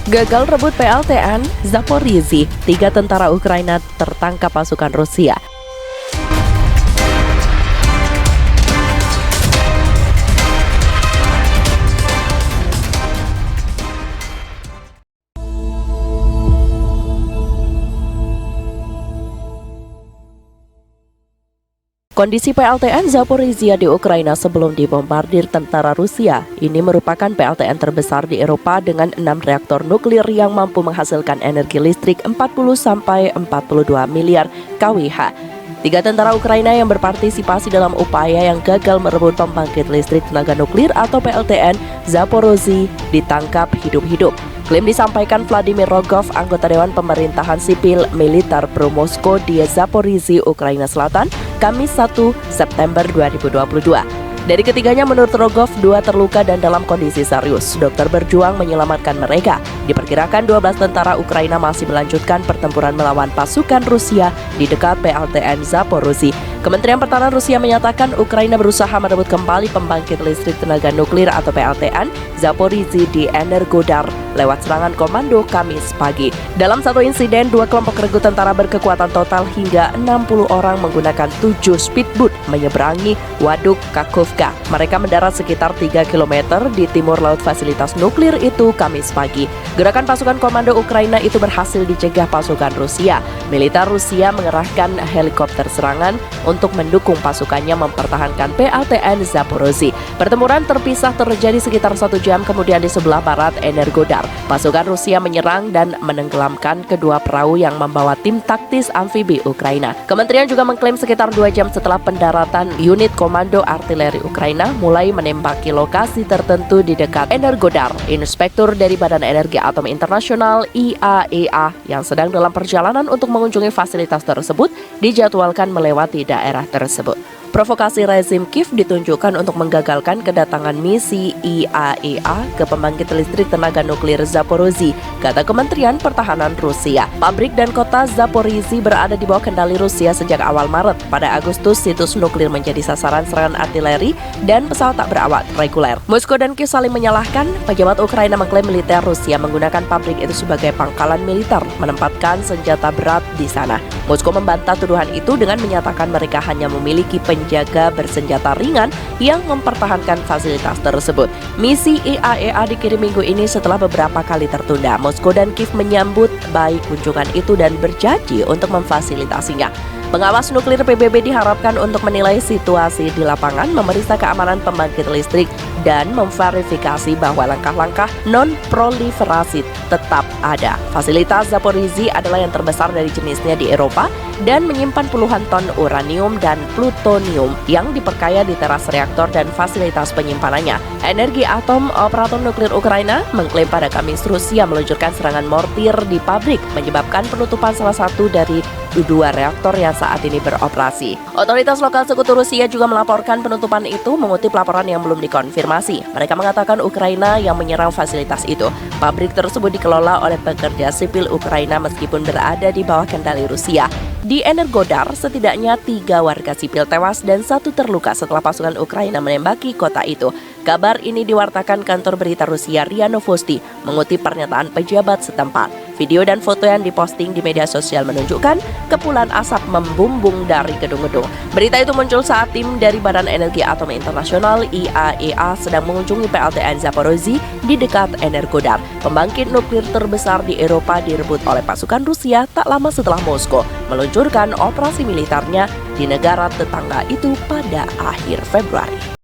Gagal rebut PLTN, Zaporizhzhia, 3 tentara Ukraina tertangkap pasukan Rusia. Kondisi PLTN Zaporizhzhia di Ukraina sebelum dibombardir tentara Rusia. Ini merupakan PLTN terbesar di Eropa dengan 6 reaktor nuklir yang mampu menghasilkan energi listrik 40-42 miliar kWh. 3 tentara Ukraina yang berpartisipasi dalam upaya yang gagal merebut pembangkit listrik tenaga nuklir atau PLTN Zaporizhzhia ditangkap hidup-hidup. Klaim disampaikan Vladimir Rogov, anggota Dewan Pemerintahan Sipil Militer Pro-Moskow di Zaporizhzhia, Ukraina Selatan, Kamis 1 September 2022. Dari ketiganya, menurut Rogov, 2 terluka dan dalam kondisi serius. Dokter berjuang menyelamatkan mereka. Diperkirakan 12 tentara Ukraina masih melanjutkan pertempuran melawan pasukan Rusia di dekat PLTN Zaporizhzhia. Kementerian Pertahanan Rusia menyatakan Ukraina berusaha merebut kembali pembangkit listrik tenaga nuklir atau PLTN Zaporizhzhia di Energodar lewat serangan komando Kamis pagi. Dalam satu insiden, 2 kelompok regu tentara berkekuatan total hingga 60 orang menggunakan 7 speedboat menyeberangi Waduk Kakhovka. Mereka mendarat sekitar 3 km di timur laut fasilitas nuklir itu Kamis pagi. Gerakan pasukan komando Ukraina itu berhasil dicegah pasukan Rusia. Militer Rusia mengerahkan helikopter serangan untuk mendukung pasukannya mempertahankan PLTN Zaporizhzhia. Pertempuran terpisah terjadi sekitar 1 jam kemudian di sebelah barat Energodar. Pasukan Rusia menyerang dan menenggelamkan kedua perahu yang membawa tim taktis amfibi Ukraina. Kementerian juga mengklaim sekitar 2 jam setelah pendaratan unit komando artileri Ukraina mulai menembaki lokasi tertentu di dekat Energodar. Inspektur dari Badan Energi Atom Internasional IAEA yang sedang dalam perjalanan untuk mengunjungi fasilitas tersebut dijadwalkan melewati daerah tersebut. Provokasi rezim Kiev ditunjukkan untuk menggagalkan kedatangan misi IAEA ke pembangkit listrik tenaga nuklir Zaporizhzhia, kata Kementerian Pertahanan Rusia. Pabrik dan kota Zaporizhzhia berada di bawah kendali Rusia sejak awal Maret. Pada Agustus, situs nuklir menjadi sasaran serangan artileri dan pesawat tak berawak reguler. Moskow dan Kiev saling menyalahkan. Pejabat Ukraina mengklaim militer Rusia menggunakan pabrik itu sebagai pangkalan militer, menempatkan senjata berat di sana. Moskow membantah tuduhan itu dengan menyatakan mereka hanya memiliki penjaga bersenjata ringan yang mempertahankan fasilitas tersebut. Misi IAEA dikirim minggu ini setelah beberapa kali tertunda. Moskow dan Kiev menyambut baik kunjungan itu dan berjanji untuk memfasilitasinya. Pengawas nuklir PBB diharapkan untuk menilai situasi di lapangan, memeriksa keamanan pembangkit listrik, dan memverifikasi bahwa langkah-langkah non-proliferasi tetap ada. Fasilitas Zaporizhzhia adalah yang terbesar dari jenisnya di Eropa dan menyimpan puluhan ton uranium dan plutonium yang diperkaya di teras reaktor dan fasilitas penyimpanannya. Energi Atom Operator Nuklir Ukraina mengklaim pada Kamis Rusia meluncurkan serangan mortir di pabrik, menyebabkan penutupan salah satu dari 2 reaktor yang saat ini beroperasi. Otoritas lokal sekutu Rusia juga melaporkan penutupan itu mengutip laporan yang belum dikonfirmasi. Mereka mengatakan Ukraina yang menyerang fasilitas itu. Pabrik tersebut dikelola oleh pekerja sipil Ukraina meskipun berada di bawah kendali Rusia. Di Energodar, setidaknya 3 warga sipil tewas dan 1 terluka setelah pasukan Ukraina menembaki kota itu. Kabar ini diwartakan kantor berita Rusia RIA Novosti mengutip pernyataan pejabat setempat. Video dan foto yang diposting di media sosial menunjukkan kepulan asap membumbung dari gedung-gedung. Berita itu muncul saat tim dari Badan Energi Atom Internasional IAEA sedang mengunjungi PLTN Zaporizhzhia di dekat Energodar. Pembangkit nuklir terbesar di Eropa direbut oleh pasukan Rusia tak lama setelah Moskow meluncurkan operasi militernya di negara tetangga itu pada akhir Februari.